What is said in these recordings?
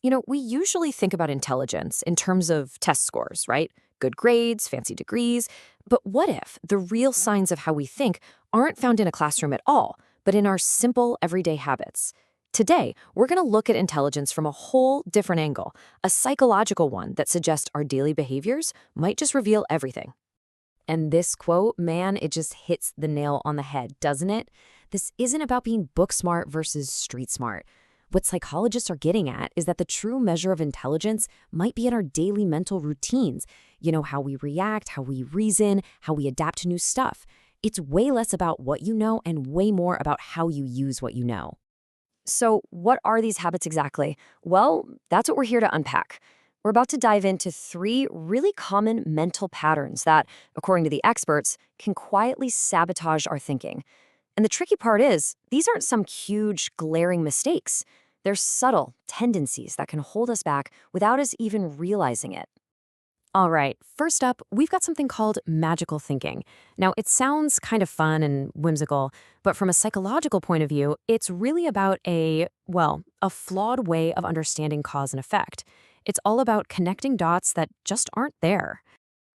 We usually think about intelligence in terms of test scores, right? Good grades, fancy degrees. But what if the real signs of how we think aren't found in a classroom at all, but in our simple everyday habits? Today, we're going to look at intelligence from a whole different angle, a psychological one that suggests our daily behaviors might just reveal everything. And this quote, man, it just hits the nail on the head, doesn't it? This isn't about being book smart versus street smart. What psychologists are getting at is that the true measure of intelligence might be in our daily mental routines. How we react, how we reason, how we adapt to new stuff. It's way less about what you know and way more about how you use what you know. So, what are these habits exactly? Well, that's what we're here to unpack. We're about to dive into 3 really common mental patterns that, according to the experts, can quietly sabotage our thinking. And the tricky part is, these aren't some huge, glaring mistakes. They're subtle tendencies that can hold us back without us even realizing it. All right, first up, we've got something called magical thinking. Now, it sounds kind of fun and whimsical, but from a psychological point of view, it's really about a flawed way of understanding cause and effect. It's all about connecting dots that just aren't there.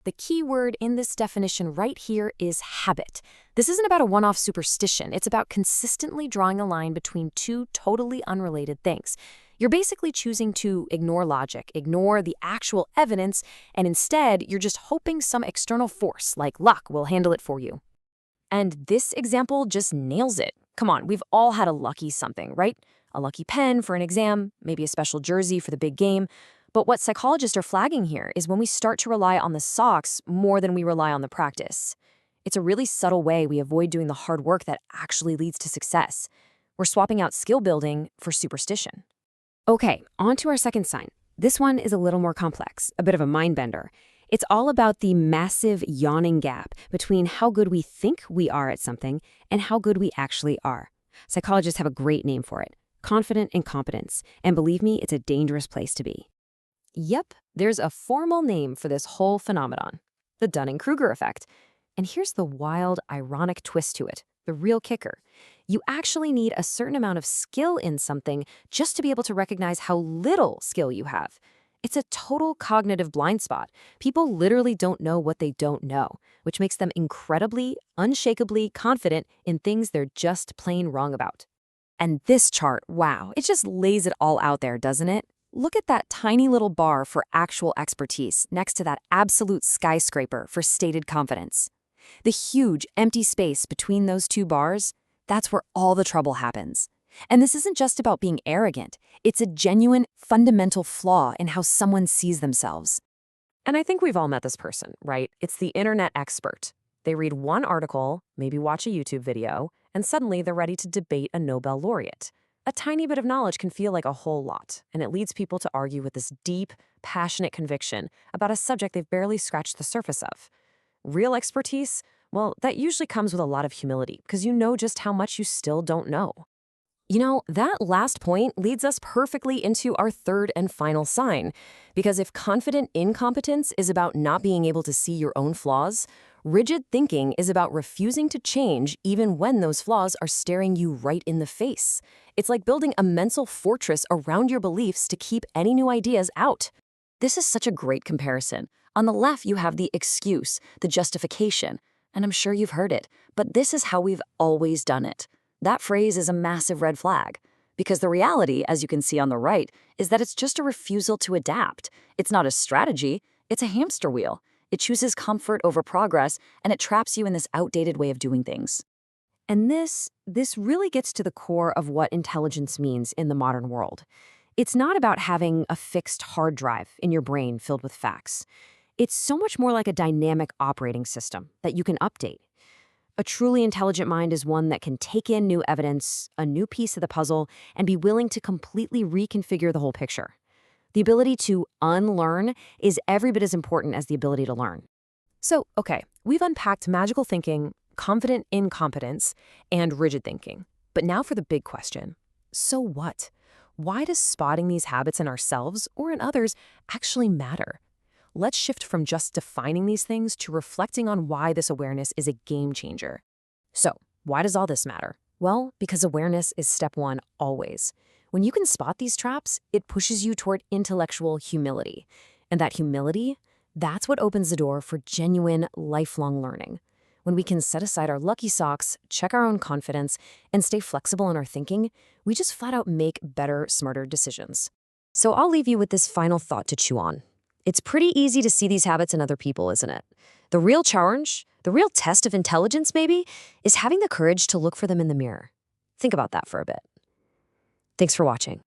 The key word in this definition right here is habit. This isn't about a one-off superstition. It's about consistently drawing a line between 2 totally unrelated things. You're basically choosing to ignore logic, ignore the actual evidence, and instead, you're just hoping some external force, like luck, will handle it for you. And this example just nails it. Come on, we've all had a lucky something, right? A lucky pen for an exam, maybe a special jersey for the big game. But what psychologists are flagging here is when we start to rely on the socks more than we rely on the practice. It's a really subtle way we avoid doing the hard work that actually leads to success. We're swapping out skill building for superstition. Okay, on to our second sign. This one is a little more complex, a bit of a mind bender. It's all about the massive yawning gap between how good we think we are at something and how good we actually are. Psychologists have a great name for it: confident incompetence. And believe me, it's a dangerous place to be. Yep, there's a formal name for this whole phenomenon: the Dunning-Kruger effect. And here's the wild, ironic twist to it, the real kicker. You actually need a certain amount of skill in something just to be able to recognize how little skill you have. It's a total cognitive blind spot. People literally don't know what they don't know, which makes them incredibly, unshakably confident in things they're just plain wrong about. And this chart, wow, it just lays it all out there, doesn't it? Look at that tiny little bar for actual expertise next to that absolute skyscraper for stated confidence. The huge, empty space between those 2 bars, that's where all the trouble happens. And this isn't just about being arrogant. It's a genuine, fundamental flaw in how someone sees themselves. And I think we've all met this person, right? It's the internet expert. They read one article, maybe watch a YouTube video, and suddenly they're ready to debate a Nobel laureate. A tiny bit of knowledge can feel like a whole lot, and it leads people to argue with this deep, passionate conviction about a subject they've barely scratched the surface of. Real expertise? Well, that usually comes with a lot of humility, because you know just how much you still don't know. That last point leads us perfectly into our third and final sign. Because if confident incompetence is about not being able to see your own flaws, rigid thinking is about refusing to change even when those flaws are staring you right in the face. It's like building a mental fortress around your beliefs to keep any new ideas out. This is such a great comparison. On the left, you have the excuse, the justification, and I'm sure you've heard it, but this is how we've always done it. That phrase is a massive red flag, because the reality, as you can see on the right, is that it's just a refusal to adapt. It's not a strategy, it's a hamster wheel. It chooses comfort over progress, and it traps you in this outdated way of doing things. And this really gets to the core of what intelligence means in the modern world. It's not about having a fixed hard drive in your brain filled with facts. It's so much more like a dynamic operating system that you can update. A truly intelligent mind is one that can take in new evidence, a new piece of the puzzle, and be willing to completely reconfigure the whole picture. The ability to unlearn is every bit as important as the ability to learn. So, okay, we've unpacked magical thinking, confident incompetence, and rigid thinking. But now for the big question. So what? Why does spotting these habits in ourselves or in others actually matter? Let's shift from just defining these things to reflecting on why this awareness is a game changer. So, why does all this matter? Well, because awareness is step 1 always. When you can spot these traps, it pushes you toward intellectual humility. And that humility, that's what opens the door for genuine, lifelong learning. When we can set aside our lucky socks, check our own confidence, and stay flexible in our thinking, we just flat out make better, smarter decisions. So I'll leave you with this final thought to chew on. It's pretty easy to see these habits in other people, isn't it? The real challenge, the real test of intelligence maybe, is having the courage to look for them in the mirror. Think about that for a bit. Thanks for watching.